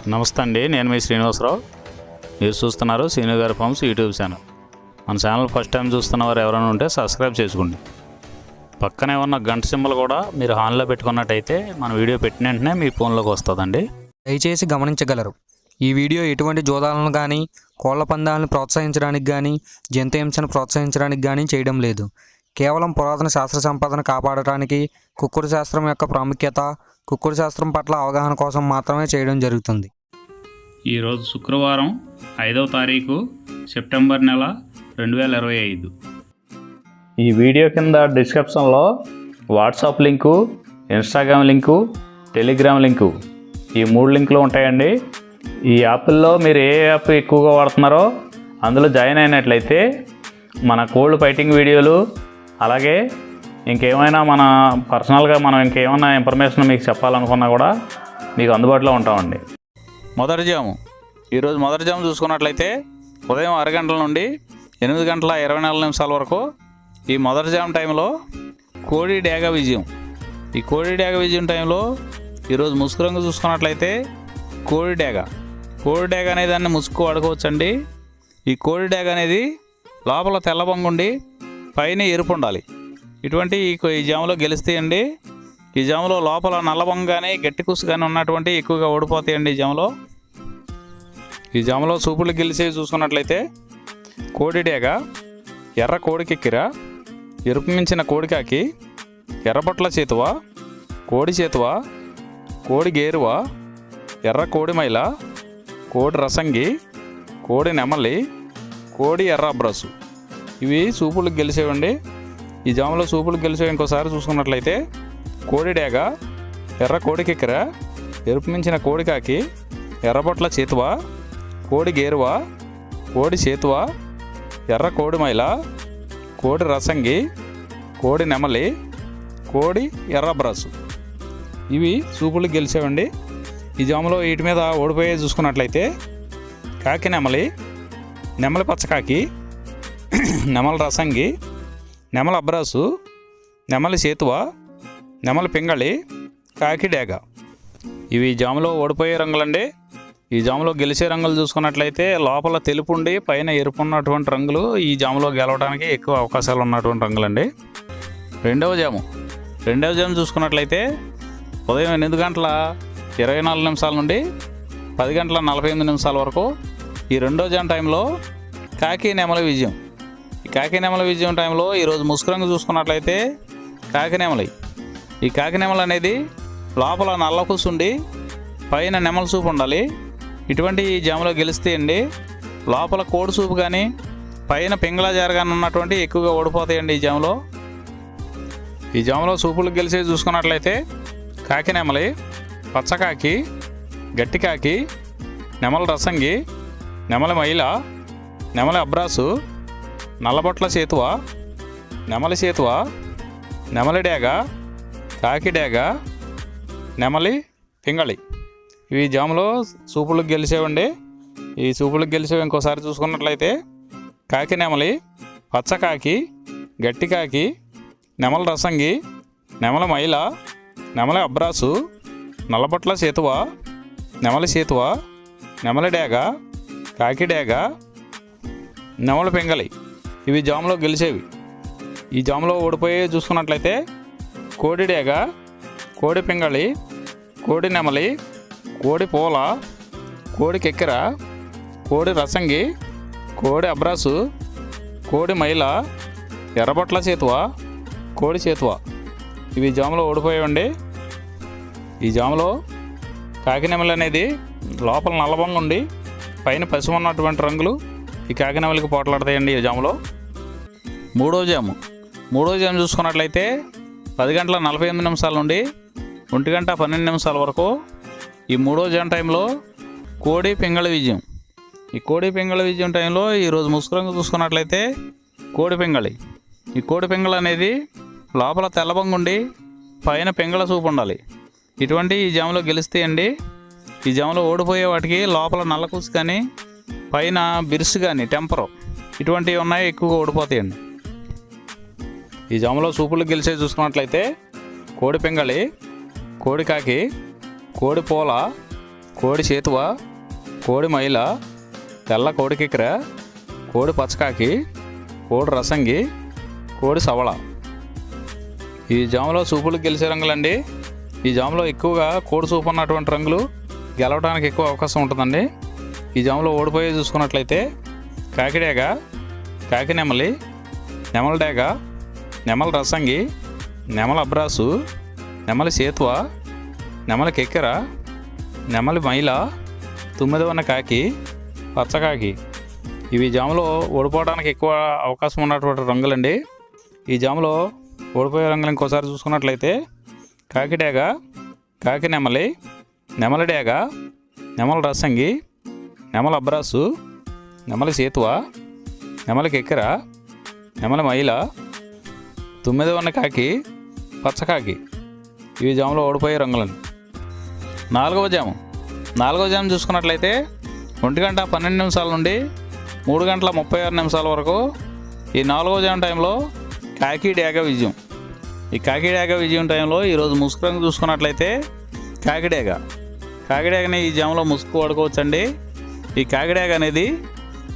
నమస్తే అండి, నేను మీ శ్రీనివాసరావు. మీరు చూస్తున్నారు శ్రీను గారి ఫార్మ్స్ యూట్యూబ్ ఛానల్. మన ఛానల్ ఫస్ట్ టైం చూస్తున్న వారు ఎవరైనా ఉంటే సబ్స్క్రైబ్ చేసుకోండి. పక్కనే ఉన్న గంట సింబల్ కూడా మీరు ఆన్లో పెట్టుకున్నట్టయితే మన వీడియో పెట్టిన వెంటనే మీ ఫోన్లోకి వస్తుందండి. దయచేసి గమనించగలరు, ఈ వీడియో ఎటువంటి జోదాలను కానీ కోళ్ల పందాలను ప్రోత్సహించడానికి కానీ జంతు హింసను ప్రోత్సహించడానికి కానీ చేయడం లేదు. కేవలం పురాతన శాస్త్ర సంపదను కాపాడటానికి, కుక్కుడు శాస్త్రం యొక్క ప్రాముఖ్యత, కుక్కుడు శాస్త్రం పట్ల అవగాహన కోసం మాత్రమే చేయడం జరుగుతుంది. ఈరోజు శుక్రవారం 5వ తారీఖు సెప్టెంబర్ నెల 2025. ఈ వీడియో కింద డిస్క్రిప్షన్లో WhatsApp link, Instagram link, Telegram link, ఈ 3 లింకులు ఉంటాయండి. ఈ యాప్ల్లో మీరు ఏ యాప్ ఎక్కువగా వాడుతున్నారో అందులో జాయిన్ అయినట్లయితే మన కోల్డ్ ఫైటింగ్ వీడియోలు, అలాగే ఇంకేమైనా మన పర్సనల్గా మనం ఇంకేమైనా ఇన్ఫర్మేషన్ మీకు చెప్పాలనుకున్నా కూడా మీకు అందుబాటులో ఉంటామండి. మొదటి జాము, ఈరోజు మొదటి జాము చూసుకున్నట్లయితే ఉదయం 6 గంటల నుండి 8 గంటల 24 నిమిషాల వరకు ఈ మొదటి జాము టైంలో కోడి డేగ విజయం. ఈ కోడి డేగ విజయం టైంలో ఈరోజు ముసుగు రంగు చూసుకున్నట్లయితే కోడి డేగ అనే దాన్ని ముసుగు వాడుకోవచ్చండి. ఈ కోడి డేగ అనేది లోపల తెల్లబొంగుండి పైన ఎరుపు ఉండాలి. ఇటువంటి ఈ జాములో గెలుస్తాయండి. ఈ జాములో లోపల నల్లబొంగ కానీ గట్టి కుసు కానీ ఉన్నటువంటి ఎక్కువగా ఓడిపోతాయండి. ఈ జాములో సూపులు గెలిచేవి చూసుకున్నట్లయితే కోడి డేగ, ఎర్ర కోడికెక్కిర, ఎరుపు మించిన కోడికాకి, ఎర్రబొట్ల చేతువ, కోడి చేతువ, కోడి గేరువ, ఎర్ర కోడి మైల, కోడి రసంగి, కోడి నెమలి, కోడి ఎర్ర అబ్రసు. ఇవి సూపులకు గెలిచేవండి. ఈ జాములో సూపులకు గెలిచేవి ఇంకోసారి చూసుకున్నట్లయితే కోడి డేగ, ఎర్ర కోడికెక్కిర, ఎరుపు మించిన కోడికాకి, ఎర్రబొట్ల చేతువ, కోడి గేరువ, కోడి చేతువ, ఎర్ర కోడి మైల, కోడి రసంగి, కోడి నెమలి, కోడి ఎర్ర బ్రసు. ఇవి సూపులకు గెలిచేవండి. ఈ జాములో వీటి మీద ఓడిపోయే చూసుకున్నట్లయితే కాకి నెమలి, నెమలి పచ్చకాకి, నెమలి రసంగి, నెమలి అబ్రాసు, నెమలి చేతువ, నెమలి పింగళి, కాకి డేగ. ఇవి జాములో ఓడిపోయే రంగులండి. ఈ జాములో గెలిచే రంగులు చూసుకున్నట్లయితే లోపల తెలుపు ఉండి పైన ఎరుపు ఉన్నటువంటి రంగులు ఈ జాములో గెలవడానికి ఎక్కువ అవకాశాలు ఉన్నటువంటి రంగులండి. రెండవ జాము చూసుకున్నట్లయితే ఉదయం 8 గంటల 24 నిమిషాల నుండి 10 గంటల 48 నిమిషాల వరకు ఈ రెండో జాము టైంలో కాకి నెమలి విజయం. ఈ కాకి నెమలి విజయం టైంలో ఈరోజు ముసుగు రంగు చూసుకున్నట్లయితే కాకి నెమలి. ఈ కాకి నెమలి అనేది లోపల నల్ల కూసుండి పైన నెమలి సూపు ఉండాలి. ఇటువంటి ఈ జాములో గెలుస్తాయండి. లోపల కోడి సూపు కానీ పైన పింగళ జారగానే ఉన్నటువంటి ఎక్కువగా ఓడిపోతాయండి ఈ జాములో సూపులకు గెలిచేది చూసుకున్నట్లయితే కాకి నెమలి, పచ్చకాకి, గట్టికాకి, నెమలి రసంగి, నెమలి మైల, నెమలి అబ్రాసు, నల్లబొట్ల చేతువ, నెమలి చేతువ, నెమలి డేగ, కాకి డేగ, నెమలి పింగళి. ఇవి జాములో సూపులకు గెలిచేవండి. ఈ సూపులకు గెలిచేవి ఇంకోసారి చూసుకున్నట్లయితే కాకి నెమలి, పచ్చకాకి, గట్టికాకి, నెమలి రసంగి, నెమలి మైల, నెమలి అబ్రాసు, నల్లబొట్ల చేతువ, నెమలి చేతువ, నెమలి డేగ, కాకి డేగ, నెమలి పింగళి. ఇవి జాములో గెలిచేవి. ఈ జాములో ఓడిపోయే చూసుకున్నట్లయితే కోడి డేగ, కోడి పింగళి, కోడి నెమలి, కోడి పూల, కోడి కెక్కిర, కోడి రసంగి, కోడి అబ్రాసు, కోడి మైల, ఎర్రబొట్ల చేతువ, కోడి చేతువ. ఇవి జాములో ఓడిపోయాయండి. ఈ జాములో కాకి నెమలి అనేది లోపల నల్లబొంగ ఉండి పైన పసుపు ఉన్నటువంటి రంగులు ఈ కాకి నెమలికి పోట్లాడతాయండి. ఈ జాములో మూడో జాము చూసుకున్నట్లయితే 10 గంటల 48 నిమిషాల నుండి 1 గంట 12 నిమిషాల వరకు ఈ మూడో జాము టైంలో కోడి పింగళి విజయం. ఈ కోడి పింగళి విజయం టైంలో ఈరోజు ముసుగు రంగు చూసుకున్నట్లయితే కోడి పింగళి. ఈ కోడి పింగళి అనేది లోపల తెల్లబొంగుండి పైన పింగళ సూపు ఉండాలి. ఇటువంటి ఈ జాములో గెలుస్తాయండి. ఈ జాములో ఓడిపోయే వాటికి లోపల నల్లకూసు కానీ పైన బిరుసు కానీ టెంపరు ఇటువంటివి ఉన్నాయి, ఎక్కువగా ఓడిపోతాయండి. ఈ జాములో సూపులు గెలిచే చూసుకున్నట్లయితే కోడి పింగళి, కోడి కాకి, కోడి పూల, కోడి చేతువ, కోడి మైల, తెల్ల కోడి కిక్కెర, కోడి పచ్చకాకి, కోడి రసంగి, కోడి సవళ. ఈ జాములో సూపులు గెలిచే రంగులండి. ఈ జాములో ఎక్కువగా కోడి సూపు ఉన్నటువంటి రంగులు గెలవడానికి ఎక్కువ అవకాశం ఉంటుందండి. ఈ జాములో ఓడిపోయే చూసుకున్నట్లయితే కాకిడేగ, కాకి నెమలి, నెమల డేగ, నెమల రసంగి, నెమల అబ్రాసు, నెమలి సేతువ, నెమలి కెక్కెర, నెమలి మైల, తుమ్మిదవన్న కాకి, పచ్చకాకి. ఇవి జాములో ఓడిపోవడానికి ఎక్కువ అవకాశం ఉన్నటువంటి రంగులండి. ఈ జాములో ఓడిపోయే రంగులు ఇంకోసారి చూసుకున్నట్లయితే కాకిడేగ, కాకి నెమలి, నెమలి డేగ, నెమల రసంగి, నెమల అబ్రాసు, నెమలి సేతువ, నెమలి కెక్కెర, నెమలి మైల, తుమ్మిదవన్న కాకి, పచ్చకాకి. ఇవి జాములో ఓడిపోయే రంగులండి. నాలుగవ జాము చూసుకున్నట్లయితే 1:12 నుండి 3:36 వరకు ఈ 4వ జాము టైంలో కాకి డేగ విజయం. ఈ కాకి డేగ విజయం టైంలో ఈరోజు ముసుగు రంగు చూసుకున్నట్లయితే కాకిడేగని ఈ జాములో ముసుగు వాడుకోవచ్చండి. ఈ కాకిడేగ అనేది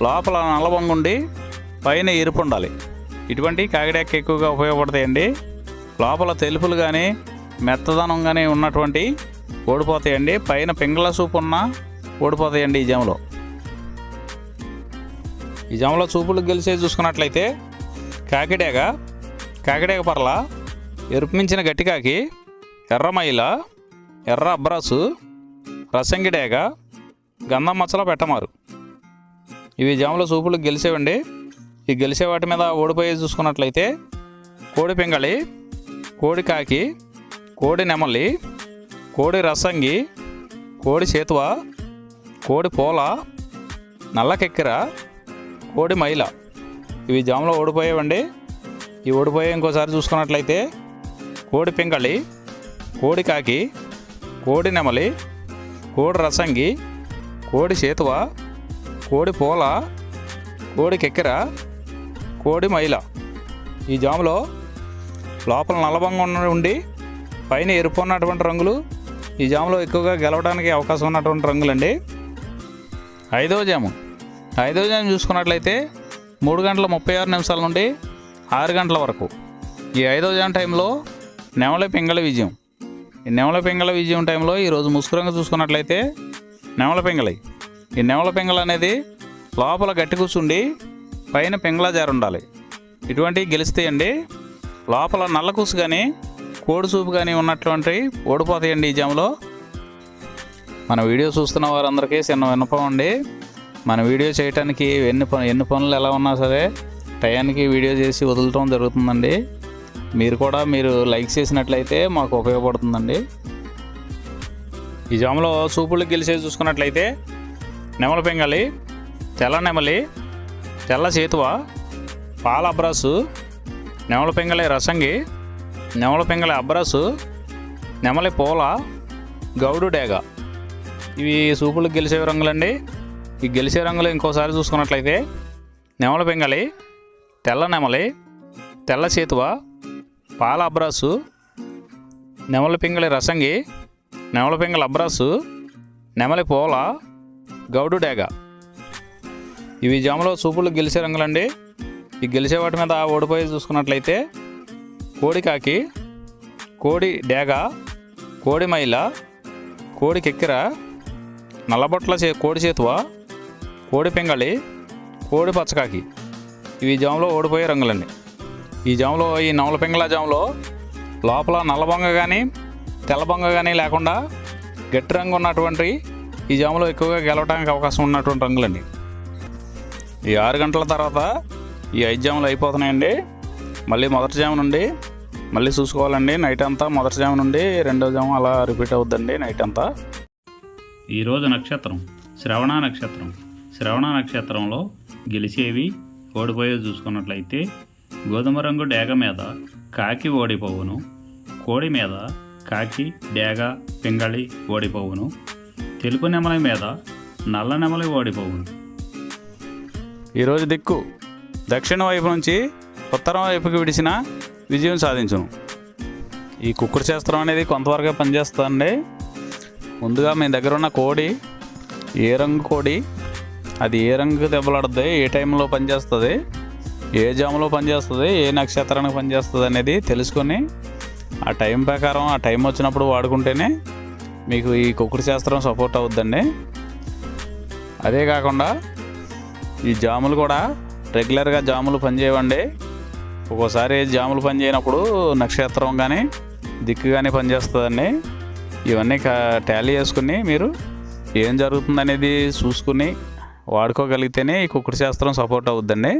లోపల నల్లబొంగు ఉండి పైన ఎరుపు ఉండాలి. ఇటువంటి కాకిడేగ ఎక్కువగా ఉపయోగపడతాయండి. లోపల తెలుపులు కానీ మెత్తదనం కానీ ఉన్నటువంటి ఓడిపోతాయండి. పైన పింగళ సూపు ఉన్న ఓడిపోతాయండి. ఈ జాములో చూపులు గెలిచే చూసుకున్నట్లయితే కాకిడేగ పర్ల, ఎరుపు మించిన గట్టికాకి, ఎర్ర మైల, ఎర్ర అబ్రాసు, రసంగి డేగ, గంధం మచ్చల పెట్టమారు. ఇవి జాములో చూపులు గెలిచేవండి. ఈ గెలిచే వాటి మీద ఓడిపోయి చూసుకున్నట్లయితే కోడి పింగళి, కోడి కాకి, కోడి నెమలి, కోడి రసంగి, కోడి చేతువ, కోడి పోల, నల్ల కెక్కెర, కోడి మైల. ఇవి జాములో ఓడిపోయేవండి. ఈ ఓడిపోయే ఇంకోసారి చూసుకున్నట్లయితే కోడి పింగళి, కోడి కాకి, కోడి నెమలి, కోడి రసంగి, కోడి చేతువ, కోడి పోల, కోడి కెక్కెర, కోడి మైల. ఈ జాములో లోపల నల్లబంగా ఉండి పైన ఎరుపు ఉన్నటువంటి రంగులు ఈ జాములో ఎక్కువగా గెలవడానికి అవకాశం ఉన్నటువంటి రంగులండి. ఐదవ జాము చూసుకున్నట్లయితే 3:36 నుండి 6 గంటల వరకు ఈ 5వ జాము టైంలో నెమలి పింగళి విజయం. ఈ నెమలి పింగళి విజయం టైంలో ఈరోజు ముసుగు రంగు చూసుకున్నట్లయితే నెమలి పింగళి. ఈ నెమలి పింగళి అనేది లోపల గట్టి కూర్చుండి పైన పింగళ జారు ఉండాలి. ఇటువంటివి గెలుస్తాయండి. లోపల నల్ల కూసు కానీ కోడి సూపు కానీ ఉన్నటువంటి ఓడిపోతాయండి. ఈ జాములో మన వీడియో చూస్తున్న వారందరికీ చిన్న విన్నపం అండి. మన వీడియో చేయడానికి ఎన్ని పనులు ఎలా ఉన్నా సరే టయానికి వీడియో చేసి వదలటం జరుగుతుందండి. మీరు లైక్ చేసినట్లయితే మాకు ఉపయోగపడుతుందండి. ఈ జాములో సూపులు గెలిచేసి చూసుకున్నట్లయితే నెమలి పింగళి, తెల్ల నెమలి, తెల్ల చేతువ, పాల అబ్రాసు, నెమలి పింగళి రసంగి, నెమలి పింగళి అబ్రాసు, నెమలి పోల, గౌడు డేగ. ఇవి సూపులు గెలిచే రంగులండి. ఈ గెలిచే రంగులు ఇంకోసారి చూసుకున్నట్లయితే నెమలి పింగళి, తెల్ల నెమలి, తెల్ల చేతువ, పాల అబ్రాసు, నెమలి పింగళి రసంగి, నెమలి పింగళి అబ్రాసు, నెమలి పోల, గౌడు డేగ. ఇవి జాములో సూపులు గెలిచే రంగులండి. ఈ గెలిచే వాటి మీద ఓడిపోయి చూసుకున్నట్లయితే కోడి కాకి, కోడి డేగ, కోడి మైల, కోడి కెక్కెర, నల్లబొట్ల కోడి చేతువ, కోడి పింగళి, కోడి పచ్చకాకి. ఇవి జాములో ఓడిపోయే రంగులండి. ఈ జాములో ఈ నెమలి పింగళ జాములో లోపల నల్లబొంగ కానీ తెల్లబొంగ కానీ లేకుండా గట్టి రంగు ఉన్నటువంటి ఈ జాములో ఎక్కువగా గెలవడానికి అవకాశం ఉన్నటువంటి రంగులండి. ఈ 6 గంటల తర్వాత ఈ 5 జాములు అయిపోతున్నాయండి. మళ్ళీ మొదటి జాము నుండి మళ్ళీ చూసుకోవాలండి. నైట్ అంతా మొదటి జాము నుండి 2వ జాము అలా రిపీట్ అవుద్దండి నైట్ అంతా. ఈరోజు నక్షత్రం శ్రవణ నక్షత్రం. శ్రవణ నక్షత్రంలో గెలిచేవి ఓడిపోయేవి చూసుకున్నట్లయితే గోధుమ రంగు డేగ మీద కాకి ఓడిపోవును, కోడి మీద కాకి డేగ పింగళి ఓడిపోవును, తెలుపు నెమలి మీద నల్ల నెమలి ఓడిపోవును. ఈరోజు దిక్కు దక్షిణ వైపు నుంచి ఉత్తరం వైపుకి విడిచిన విజయం సాధించును. ఈ కుక్కుడు శాస్త్రం అనేది కొంతవరకు పనిచేస్తుందండి. ముందుగా మీ దగ్గర ఉన్న కోడి ఏ రంగు కోడి, అది ఏ రంగు దెబ్బలాడుతుంది, ఏ టైంలో పనిచేస్తుంది, ఏ జాములో పనిచేస్తుంది, ఏ నక్షత్రానికి పనిచేస్తుంది అనేది తెలుసుకొని ఆ టైం ప్రకారం ఆ టైం వచ్చినప్పుడు వాడుకుంటేనే మీకు ఈ కుక్కుడు శాస్త్రం సపోర్ట్ అవుద్దండి. అదే కాకుండా ఈ జాములు కూడా రెగ్యులర్గా జాములు పనిచేయవండి. ఒక్కోసారి జాములు పనిచేయనప్పుడు నక్షత్రం కానీ దిక్కు కానీ పనిచేస్తుందండి. ఇవన్నీ టాలీ చేసుకుని మీరు ఏం జరుగుతుందనేది చూసుకుని వాడుకోగలిగితేనే ఈ కుక్కుడు శాస్త్రం సపోర్ట్ అవుద్దండి.